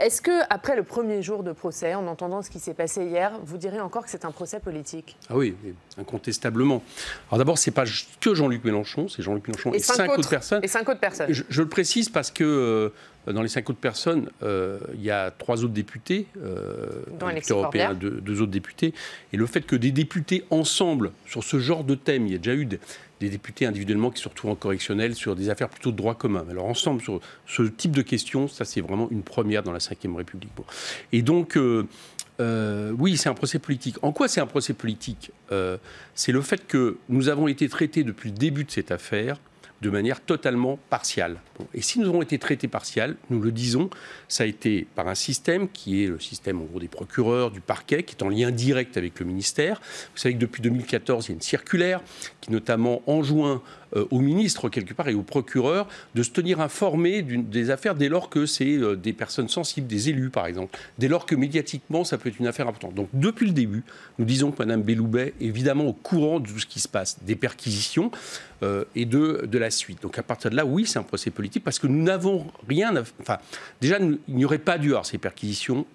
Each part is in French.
est-ce qu'après le premier jour de procès, en entendant ce qui s'est passé hier, vous direz encore que c'est un procès politique? Ah oui, incontestablement. Alors d'abord, ce n'est pas que Jean-Luc Mélenchon, c'est Jean-Luc Mélenchon et 5 autres personnes. Et 5 autres personnes. Je le précise parce que dans les 5 autres personnes, il y a 3 autres députés, députés européens, 2 autres députés. Et le fait que des députés ensemble, sur ce genre de thème, il y a déjà eu des députés individuellement qui se retrouvent en correctionnel sur des affaires plutôt de droit commun. Alors ensemble, sur ce type de questions, ça c'est vraiment une première dans la Ve République. Bon. Et donc, oui, c'est un procès politique. En quoi c'est un procès politique? C'est le fait que nous avons été traités depuis le début de cette affaire de manière totalement partiale. Bon. Et si nous avons été traités partial, nous le disons, ça a été par un système qui est le système en gros des procureurs, du parquet, qui est en lien direct avec le ministère. Vous savez que depuis 2014, il y a une circulaire qui notamment enjoint au ministre, quelque part, et au procureur, de se tenir informé des affaires dès lors que c'est des personnes sensibles, des élus, par exemple, dès lors que médiatiquement, ça peut être une affaire importante. Donc, depuis le début, nous disons que Mme Belloubet est évidemment au courant de tout ce qui se passe, des perquisitions et de la suite. Donc, à partir de là, oui, c'est un procès politique, parce que nous n'avons rien... Enfin, déjà, il n'y aurait pas dû avoir ces perquisitions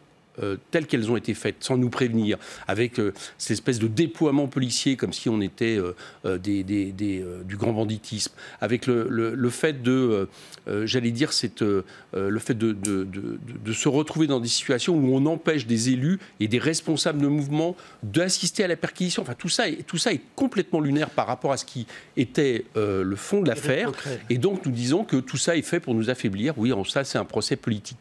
telles qu'elles ont été faites, sans nous prévenir, avec cette espèce de déploiement policier, comme si on était du grand banditisme, avec le fait de, j'allais dire, le fait de se retrouver dans des situations où on empêche des élus et des responsables de mouvements d'assister à la perquisition. Enfin, tout ça est complètement lunaire par rapport à ce qui était le fond de l'affaire. Et donc, nous disons que tout ça est fait pour nous affaiblir. Oui, ça, c'est un procès politique.